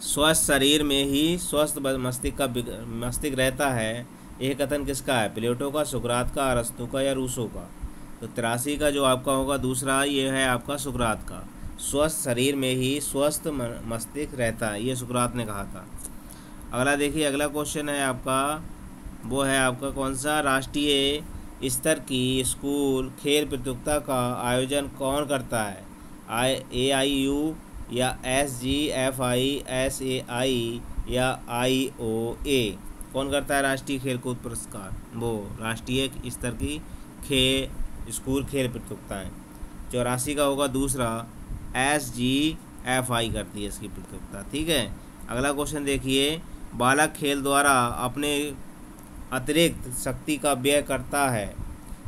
स्वस्थ शरीर में ही स्वस्थ मस्तिष्क रहता है, यह कथन किसका है? प्लेटो का, सुकरात का, अरस्तु का, या रूसो का। तो 83 का जो आपका होगा दूसरा, ये है आपका सुकरात का। स्वस्थ शरीर में ही स्वस्थ मस्तिष्क रहता है, ये सुकरात ने कहा था। अगला देखिए, अगला क्वेश्चन है आपका, वो है आपका कौन सा? राष्ट्रीय स्तर की स्कूल खेल प्रतियोगिता का आयोजन कौन करता है? AIU, या SGFI, SAI, या IOA। कौन करता है राष्ट्रीय खेलकूद पुरस्कार? वो राष्ट्रीय स्तर की स्कूल खेल प्रतियोगिताएँ। 84 का होगा दूसरा, SGFI करती है इसकी प्रतियोगिता, ठीक है। अगला क्वेश्चन देखिए, बालक खेल द्वारा अपने अतिरिक्त शक्ति का व्यय करता है।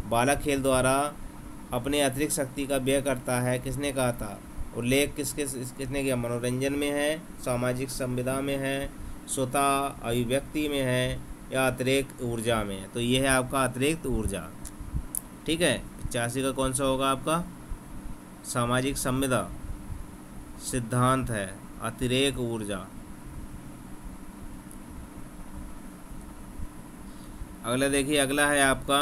बालक खेल द्वारा अपने अतिरिक्त शक्ति का व्यय करता है, किसने कहा था? उल्लेख किसने किया? मनोरंजन में है, सामाजिक संविदा में है, स्वतः अभिव्यक्ति में है, या अतिरिक्त ऊर्जा में है। तो ये है आपका अतिरिक्त ऊर्जा, ठीक है। 85 का कौन सा होगा आपका? सामाजिक संविदा सिद्धांत है, अतिरेक ऊर्जा। अगला देखिए, अगला है आपका,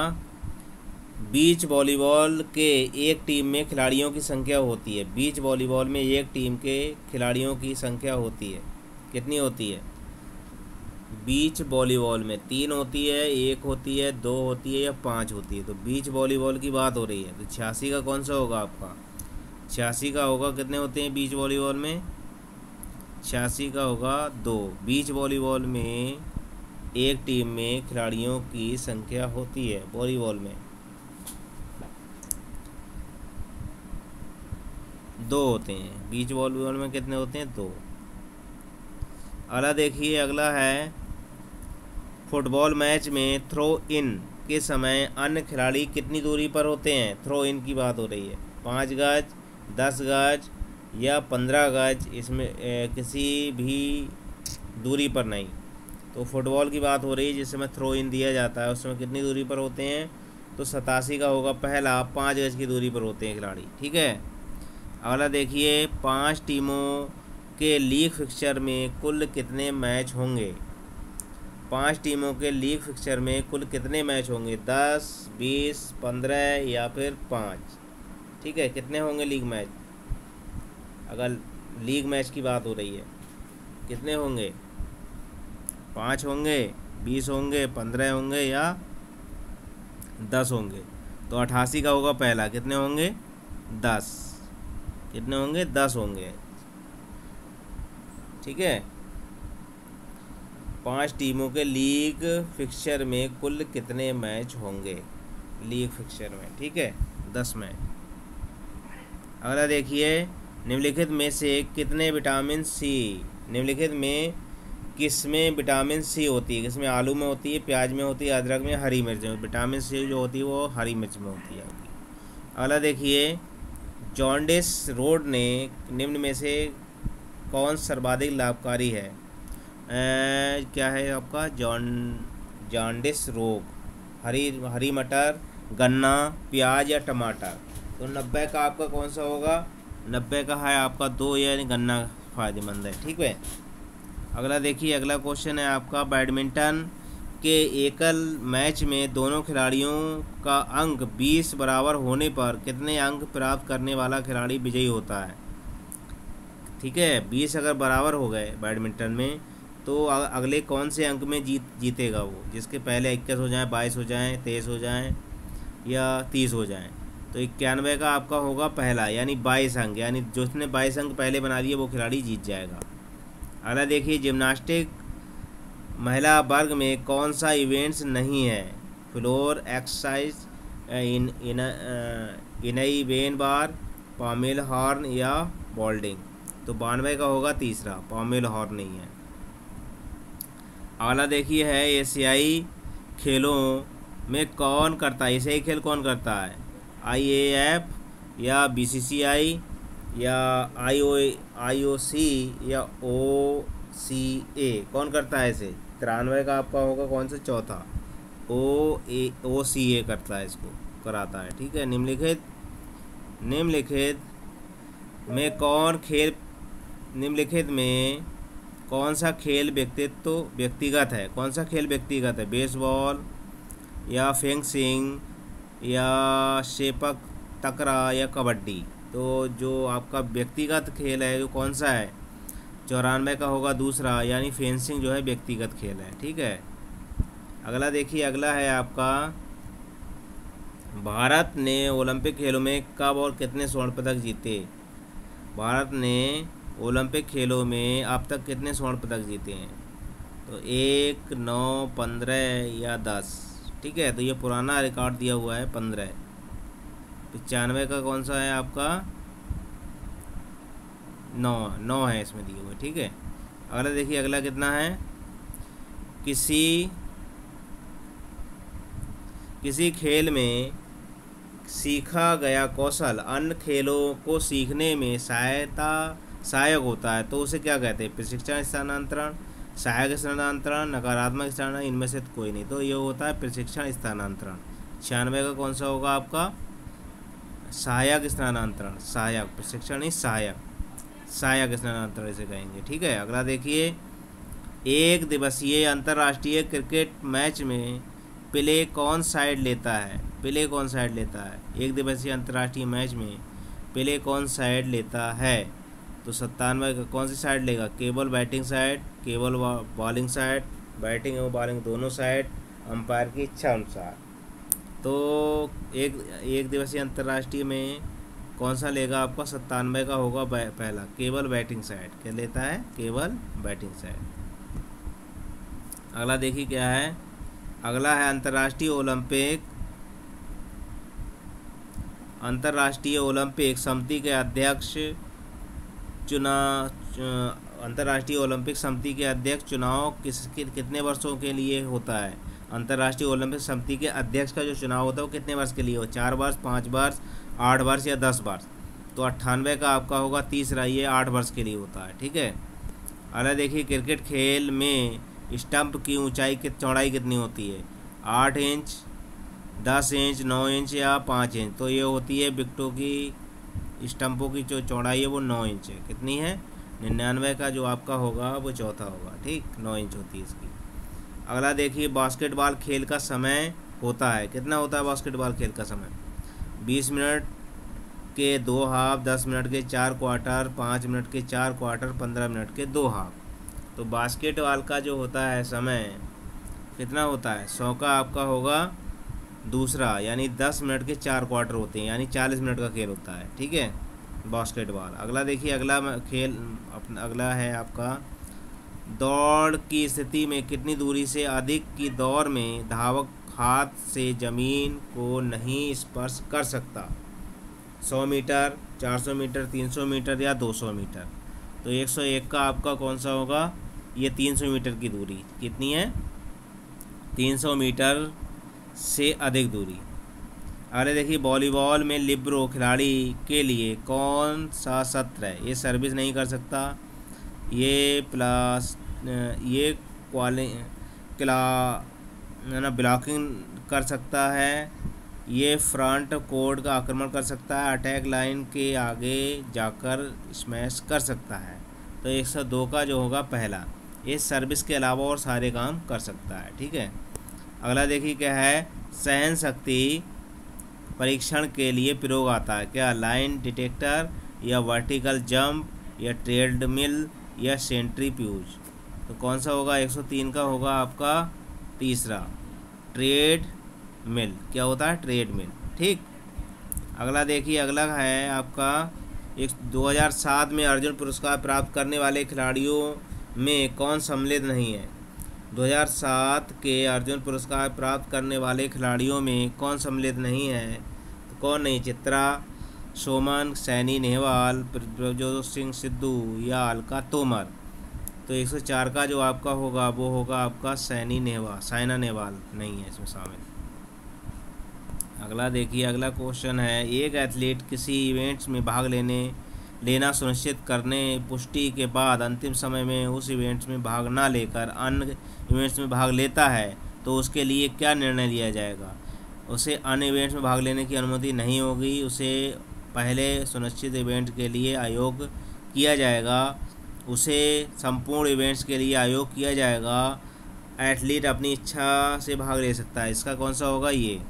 बीच वॉलीबॉल के एक टीम में खिलाड़ियों की संख्या होती है। बीच वॉलीबॉल में एक टीम के खिलाड़ियों की संख्या होती है, कितनी होती है? बीच वॉलीबॉल में 3 होती है, 1 होती है, 2 होती है, या 5 होती है। तो बीच वॉलीबॉल की बात हो रही है। तो 86 का कौन सा होगा आपका? 86 का होगा, कितने होते हैं बीच वॉलीबॉल में? 86 का होगा 2। बीच वॉलीबॉल में एक टीम में खिलाड़ियों की संख्या होती है, वॉलीबॉल में 2 होते हैं। बीच वॉलीबॉल में कितने होते हैं? 2। अगला देखिए, अगला है, फुटबॉल मैच में थ्रो इन के समय अन्य खिलाड़ी कितनी दूरी पर होते हैं? थ्रो इन की बात हो रही है। 5 गज, 10 गज, या 15 गज, इसमें किसी भी दूरी पर नहीं। तो फुटबॉल की बात हो रही है जिस समय थ्रो इन दिया जाता है, उस समय कितनी दूरी पर होते हैं? तो 87 का होगा पहला, 5 गज की दूरी पर होते हैं खिलाड़ी, ठीक है। अगला देखिए, 5 टीमों के लीग फिक्सचर में कुल कितने मैच होंगे? 5 टीमों के लीग फिक्सचर में कुल कितने मैच होंगे? 10, 20, 15, या फिर 5, ठीक है। कितने होंगे लीग मैच? अगर लीग मैच की बात हो रही है, कितने होंगे? 5 होंगे, 20 होंगे, 15 होंगे, या 10 होंगे। तो 88 का होगा पहला, कितने होंगे? 10। कितने होंगे? 10 होंगे, ठीक है। 5 टीमों के लीग फिक्सचर में कुल कितने मैच होंगे लीग फिक्सचर में, ठीक है? 10 मैच। अगला देखिए, निम्नलिखित में से कितने विटामिन सी, निम्नलिखित में किसमें विटामिन सी होती है? किसमें? आलू में होती है, प्याज में होती है, अदरक में, हरी मिर्च में। विटामिन सी जो होती है वो हरी मिर्च में होती है। अगला देखिए, जॉन्डिस रोड ने निम्न में से कौन सर्वाधिक लाभकारी है? क्या है आपका? जॉन्डिस रोग, हरी मटर, गन्ना, प्याज या टमाटर। तो 90 का आपका कौन सा होगा? 90 का है आपका 2, यानी गन्ना फ़ायदेमंद है। ठीक है। अगला देखिए, अगला क्वेश्चन है आपका, बैडमिंटन के एकल मैच में दोनों खिलाड़ियों का अंक 20 बराबर होने पर कितने अंक प्राप्त करने वाला खिलाड़ी विजयी होता है? ठीक है, 20 अगर बराबर हो गए बैडमिंटन में तो अगले कौन से अंक में जीतेगा वो, जिसके पहले 21 हो जाए, 22 हो जाए, 23 हो जाए या 30 हो जाए। तो 91 का आपका होगा पहला, यानी 22 अंक, यानी जिसने 22 अंक पहले बना दिए वो खिलाड़ी जीत जाएगा। अगला देखिए, जिम्नास्टिक महिला वर्ग में कौन सा इवेंट्स नहीं है? फ्लोर एक्सरसाइज, इनई वेन बार, पामेल हॉर्न या बोल्डिंग। तो 92 का होगा तीसरा, पामेल हॉर्न नहीं है। अगला देखिए है, एशियाई खेलों में कौन करता है? एशियाई खेल कौन करता है? IAF या BCCI या IOC या OCA, कौन करता है इसे? 93 का आपका होगा कौन सा? चौथा, OCA करता है, इसको कराता है। ठीक है। निम्नलिखित में कौन सा खेल व्यक्तिगत है? कौन सा खेल व्यक्तिगत है? बेसबॉल या फेंसिंग या सेपक तकरा या कबड्डी। तो जो आपका व्यक्तिगत खेल है वो कौन सा है? 94 का होगा दूसरा, यानी फेंसिंग जो है व्यक्तिगत खेल है। ठीक है। अगला देखिए, अगला है आपका, भारत ने ओलंपिक खेलों में कब और कितने स्वर्ण पदक जीते? भारत ने ओलंपिक खेलों में अब तक कितने स्वर्ण पदक जीते हैं? तो 1, 9, 15 या 10। ठीक है। तो ये पुराना रिकॉर्ड दिया हुआ है 15। 95 का कौन सा है आपका? 9 है इसमें दिए हुए। ठीक है। अगला देखिए, अगला कितना है, किसी खेल में सीखा गया कौशल अन्य खेलों को सीखने में सहायक होता है, तो उसे क्या कहते हैं? प्रशिक्षण स्थानांतरण, सहायक स्थानांतरण, नकारात्मक स्थानांतरण, इनमें से कोई नहीं। तो ये होता है प्रशिक्षण स्थानांतरण। 96 का कौन सा होगा आपका? सहायक स्थानांतरण, सहायक, प्रशिक्षण ही सहायक स्थानांतरण इसे कहेंगे। ठीक है। अगला देखिए, एक दिवसीय अंतर्राष्ट्रीय क्रिकेट मैच में प्ले कौन साइड लेता है? प्ले कौन साइड लेता है? एक दिवसीय अंतर्राष्ट्रीय मैच में प्ले कौन साइड लेता है? तो 97 का कौन सी साइड लेगा? केवल बैटिंग साइड, केवल बॉलिंग साइड, बैटिंग और बॉलिंग दोनों साइड, अंपायर की इच्छा अनुसार। तो एक दिवसीय अंतर्राष्ट्रीय में कौन सा लेगा आपका? 97 का होगा पहला, केवल बैटिंग साइड। क्या लेता है? केवल बैटिंग साइड। अगला देखिए क्या है, अगला है अंतर्राष्ट्रीय ओलंपिक समिति के अध्यक्ष अंतर्राष्ट्रीय ओलंपिक समिति के अध्यक्ष चुनाव कितने वर्षों के लिए होता है? अंतर्राष्ट्रीय ओलंपिक समिति के अध्यक्ष का जो चुनाव होता है वो कितने वर्ष के लिए हो? 4 वर्ष, 5 वर्ष, 8 वर्ष या 10 वर्ष। तो 98 का आपका होगा तीसरा, ये 8 वर्ष के लिए होता है। ठीक है। अगला देखिए, क्रिकेट खेल में स्टंप की चौड़ाई कितनी होती है? 8 इंच, 10 इंच, 9 इंच या 5 इंच। तो ये होती है विकेटों की, स्टंपों की जो चौड़ाई है वो 9 इंच है। कितनी है? 99 का जो आपका होगा वो चौथा होगा। ठीक, 9 इंच होती है इसकी। अगला देखिए, बास्केटबॉल खेल का समय होता है, कितना होता है बास्केटबॉल खेल का समय? 20 मिनट के 2 हाफ, 10 मिनट के 4 क्वार्टर, 5 मिनट के 4 क्वार्टर, 15 मिनट के 2 हाफ। तो बास्केटबॉल का जो होता है समय कितना होता है? 100 का आपका होगा दूसरा, यानी 10 मिनट के 4 क्वार्टर होते हैं, यानी 40 मिनट का खेल होता है। ठीक है, बास्केटबॉल। अगला देखिए, अगला है आपका, दौड़ की स्थिति में कितनी दूरी से अधिक की दौड़ में धावक हाथ से जमीन को नहीं स्पर्श कर सकता? 100 मीटर, 400 मीटर, 300 मीटर या 200 मीटर। तो 101 का आपका कौन सा होगा? ये 300 मीटर की दूरी। कितनी है? 300 मीटर से अधिक दूरी। अरे देखिए, वॉलीबॉल में लिब्रो खिलाड़ी के लिए कौन सा सत्र है? ये सर्विस नहीं कर सकता, ये प्लास ये क्वाली क्ला ना ब्लॉकिंग कर सकता है, ये फ्रंट कोड का आक्रमण कर सकता है, अटैक लाइन के आगे जाकर स्मैश कर सकता है। तो 102 का जो होगा पहला, ये सर्विस के अलावा और सारे काम कर सकता है। ठीक है, अगला देखिए क्या है, सहन शक्ति परीक्षण के लिए प्रयोग आता है क्या, लाइन डिटेक्टर या वर्टिकल जंप या ट्रेडमिल या सेंट्रीफ्यूज। तो कौन सा होगा, 103 का होगा आपका तीसरा, ट्रेड मिल। क्या होता है, ट्रेड मिल। ठीक, अगला देखिए, अगला है आपका 2007 में अर्जुन पुरस्कार प्राप्त करने वाले खिलाड़ियों में कौन सम्मिलित नहीं है। 2007 के अर्जुन पुरस्कार प्राप्त करने वाले खिलाड़ियों में कौन सम्मिलित नहीं है, तो कौन नहीं, चित्रा, सोमन, सैनी नेहवाल, प्रभजोत सिंह सिद्धू या अलका तोमर। तो 104 का जो आपका होगा वो होगा आपका साइना नेहवाल नहीं है इसमें शामिल। अगला देखिए, अगला क्वेश्चन है, एक एथलीट किसी इवेंट्स में भाग लेना सुनिश्चित करने पुष्टि के बाद अंतिम समय में उस इवेंट्स में भाग ना लेकर अन्य इवेंट्स में भाग लेता है तो उसके लिए क्या निर्णय लिया जाएगा। उसे अन्य इवेंट्स में भाग लेने की अनुमति नहीं होगी, उसे पहले सुनिश्चित इवेंट के लिए आयोग किया जाएगा, उसे संपूर्ण इवेंट्स के लिए आयोग किया जाएगा। एथलीट अपनी इच्छा से भाग ले सकता है। इसका कौन सा होगा, ये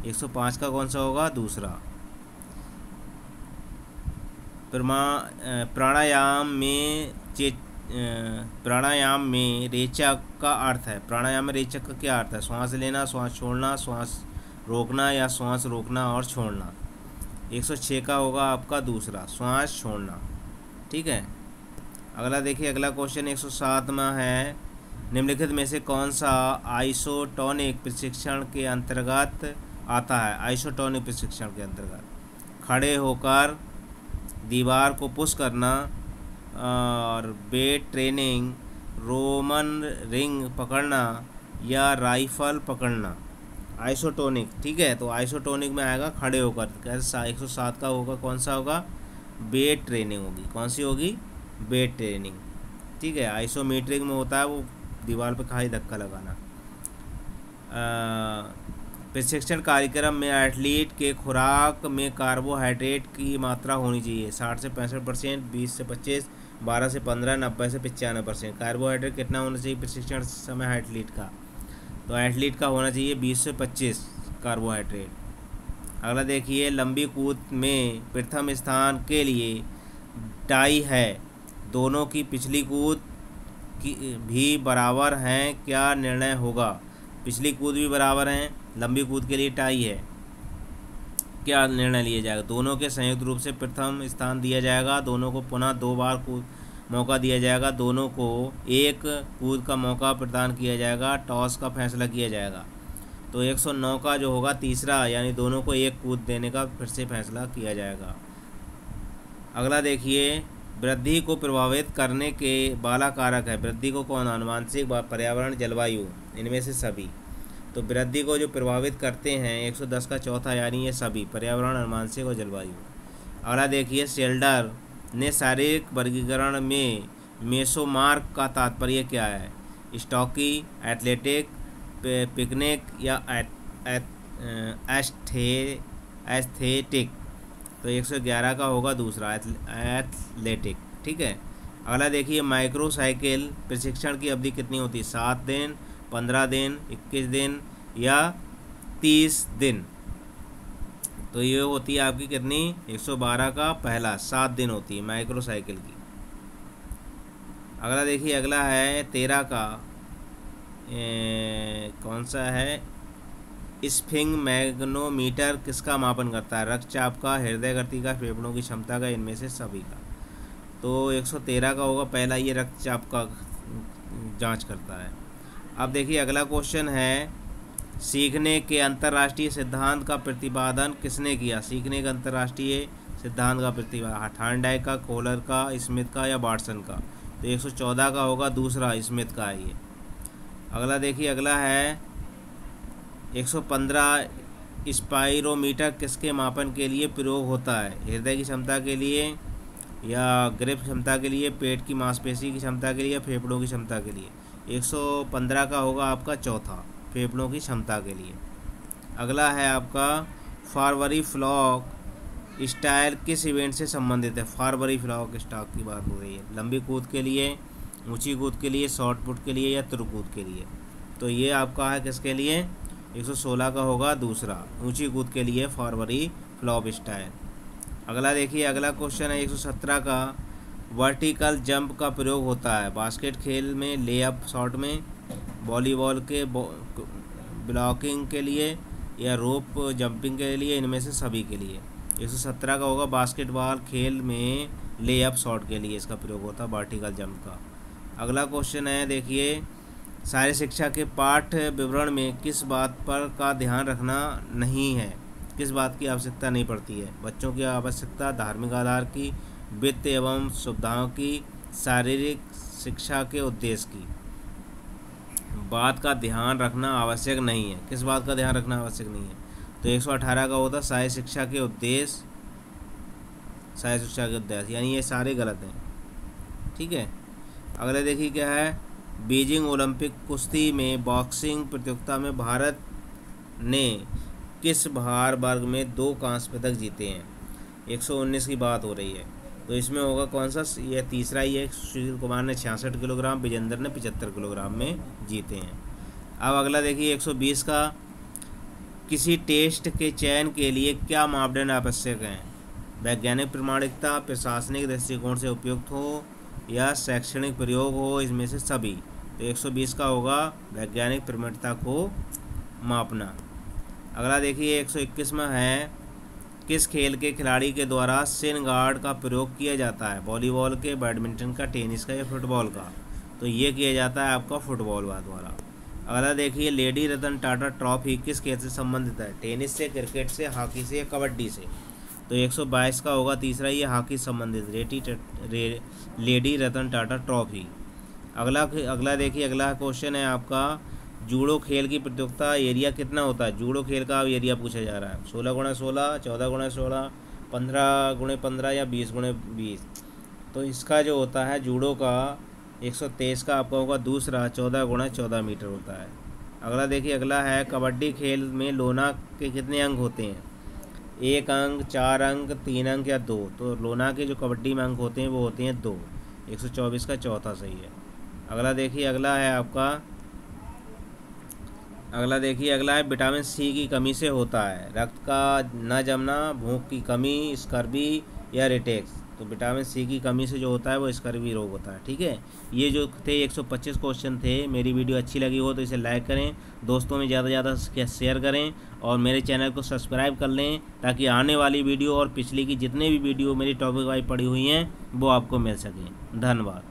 105 का कौन सा होगा, दूसरा। प्राणायाम में रेचक का अर्थ है, प्राणायाम में रेचक का क्या अर्थ है, श्वास लेना, श्वास छोड़ना, श्वास रोकना या श्वास रोकना और छोड़ना। 106 का होगा आपका दूसरा, श्वास छोड़ना। ठीक है, अगला देखिए, अगला क्वेश्चन 107 में है, निम्नलिखित में से कौन सा आइसोटोनिक प्रशिक्षण के अंतर्गत आता है। आइसोटोनिक प्रशिक्षण के अंतर्गत खड़े होकर दीवार को पुश करना और वेट ट्रेनिंग, रोमन रिंग पकड़ना या राइफल पकड़ना। आइसोटोनिक, ठीक है, तो आइसोटोनिक में आएगा खड़े होकर। कैसे 107 का होगा, कौन सा होगा, वेट ट्रेनिंग होगी। कौन सी होगी, वेट ट्रेनिंग। ठीक है, आइसोमेट्रिक में होता है वो दीवार पे खाली धक्का लगाना। प्रशिक्षण कार्यक्रम में एथलीट के खुराक में कार्बोहाइड्रेट की मात्रा होनी चाहिए 60 से 65%, 20 से 25, 12 से 15, 90 से 95%। कार्बोहाइड्रेट कितना होना चाहिए प्रशिक्षण समय एथलीट का, तो एथलीट का होना चाहिए 20 से 25 कार्बोहाइड्रेट। अगला देखिए, लंबी कूद में प्रथम स्थान के लिए टाई है, दोनों की पिछली कूद की भी बराबर हैं, क्या निर्णय होगा। पिछली कूद भी बराबर हैं, लंबी कूद के लिए टाई है, क्या निर्णय लिया जाएगा। दोनों के संयुक्त रूप से प्रथम स्थान दिया जाएगा, दोनों को पुनः 2 बार कूद मौका दिया जाएगा, दोनों को एक कूद का मौका प्रदान किया जाएगा, टॉस का फैसला किया जाएगा। तो 109 का जो होगा तीसरा, यानी दोनों को एक कूद देने का फिर से फैसला किया जाएगा। अगला देखिए, वृद्धि को प्रभावित करने के वाला कारक है। वृद्धि को कौन, आनुवांशिक, पर्यावरण, जलवायु, इनमें से सभी। तो वृद्धि को जो प्रभावित करते हैं 110 का चौथा, यानी ये सभी, पर्यावरण, आनुवांशिक और जलवायु। अगला देखिए, शेल्डर ने शारीरिक वर्गीकरण में मेसोमार्क का तात्पर्य क्या है। स्टॉकी, एथलेटिक, पिकनिक या एस्थेटिक। तो 111 का होगा दूसरा, एथलेटिक। ठीक है, अगला देखिए, माइक्रोसाइकिल प्रशिक्षण की अवधि कितनी होती है, 7 दिन, 15 दिन, 21 दिन या 30 दिन। तो ये होती है आपकी कितनी, 112 का पहला, 7 दिन होती है माइक्रोसाइकिल की। अगला देखिए, अगला है 13 का, कौन सा है, स्फिंगमैग्नोमीटर किसका मापन करता है, रक्तचाप का, हृदय गति का, फेफड़ों की क्षमता का, इनमें से सभी का। तो 113 का होगा पहला, ये रक्तचाप का जांच करता है। अब देखिए, अगला क्वेश्चन है, सीखने के अंतर्राष्ट्रीय सिद्धांत का प्रतिपादन किसने किया। सीखने के अंतर्राष्ट्रीय सिद्धांत का प्रतिपादन थॉर्नडाइक का, कोहलर का, स्मिथ का या वाटसन का। तो 114 का होगा दूसरा, स्मिथ का है ये। अगला देखिए, अगला है 115, स्पाइरोमीटर किसके मापन के लिए प्रयोग होता है, हृदय की क्षमता के लिए, या ग्रिप क्षमता के लिए, पेट की मांसपेशी की क्षमता के लिए, या फेफड़ों की क्षमता के लिए। 115 का होगा आपका चौथा, फेफड़ों की क्षमता के लिए। अगला है आपका फारवरी फ्लॉक स्टाइल किस इवेंट से संबंधित है। फारवरी फ्लॉक स्टाइल की बात हो रही है। लंबी कूद के लिए, ऊंची कूद के लिए, शॉर्ट पुट के लिए, या तुरकूद के लिए। तो ये आपका है किसके लिए, 116 का होगा दूसरा, ऊंची कूद के लिए फारवरी फ्लॉप स्टाइल। अगला देखिए, अगला क्वेश्चन है 117 का, वर्टिकल जंप का प्रयोग होता है बास्केट खेल में, लेअप शॉट में, वॉलीबॉल के ब्लॉकिंग के लिए, या रोप जंपिंग के लिए, इनमें से सभी के लिए। 117 का होगा बास्केटबॉल खेल में लेअप शॉट के लिए इसका प्रयोग होता है वर्टिकल जंप का। अगला क्वेश्चन है देखिए, शारीरिक शिक्षा के पाठ विवरण में किस बात पर का ध्यान रखना नहीं है, किस बात की आवश्यकता नहीं पड़ती है। बच्चों की आवश्यकता, धार्मिक आधार की, वित्त एवं सुविधाओं की, शारीरिक शिक्षा के उद्देश्य की। बात का ध्यान रखना आवश्यक नहीं है, किस बात का ध्यान रखना आवश्यक नहीं है, तो 118 का होता शारीरिक शिक्षा के उद्देश्य, शारीरिक शिक्षा के उद्देश्य, यानी ये सारे गलत हैं। ठीक है। अगले देखिए क्या है, बीजिंग ओलंपिक कुश्ती में बॉक्सिंग प्रतियोगिता में भारत ने किस भार वर्ग में 2 कांस्य पदक जीते हैं। 119 की बात हो रही है, तो इसमें होगा कौन सा, ये तीसरा ही है। सुशील कुमार ने 66 किलोग्राम, विजेंद्र ने 75 किलोग्राम में जीते हैं। अब अगला देखिए 120 का, किसी टेस्ट के चयन के लिए क्या मापदंड आवश्यक हैं। वैज्ञानिक प्रमाणिकता, प्रशासनिक दृष्टिकोण से उपयुक्त हो, या शैक्षणिक प्रयोग हो, इसमें से सभी। तो 120 का होगा वैज्ञानिक प्रमाणिकता को मापना। अगला देखिए 121 में है, किस खेल के खिलाड़ी के द्वारा शिन गार्ड का प्रयोग किया जाता है। वॉलीबॉल के, बैडमिंटन का, टेनिस का, या फुटबॉल का। तो ये किया जाता है आपका फुटबॉल द्वारा। अगला देखिए, लेडी रतन टाटा ट्रॉफी किस खेल से संबंधित है। टेनिस से, क्रिकेट से, हॉकी से, या कबड्डी से। तो 122 का होगा तीसरा, ये हॉकी संबंधित, लेडी रतन टाटा ट्रॉफी। अगला देखिए, अगला क्वेश्चन है आपका, जूडो खेल की प्रतियोगिता एरिया कितना होता है। जूडो खेल का एरिया पूछा जा रहा है, 16x16, 14x16, 15x15, या 20x20। तो इसका जो होता है जूडो का 123 का आपका होगा दूसरा, 14x14 मीटर होता है। अगला देखिए, अगला है, कबड्डी खेल में लोना के कितने अंक होते हैं। 1 अंक, 4 अंक, 3 अंक, या 2। तो लोना के जो कबड्डी में अंक होते हैं वो होते हैं 2। 124 का चौथा सही है। अगला देखिए, अगला है आपका, अगला है, विटामिन सी की कमी से होता है रक्त का न जमना, भूख की कमी, स्कर्वी, या रिटेक्स। तो विटामिन सी की कमी से जो होता है वो स्कर्वी रोग होता है। ठीक है। ये जो थे 125 क्वेश्चन थे। मेरी वीडियो अच्छी लगी हो तो इसे लाइक करें, दोस्तों में ज़्यादा से ज़्यादा शेयर करें, और मेरे चैनल को सब्सक्राइब कर लें, ताकि आने वाली वीडियो और पिछली की जितने भी वीडियो मेरी टॉपिक वाइज पड़ी हुई हैं वो आपको मिल सकें। धन्यवाद।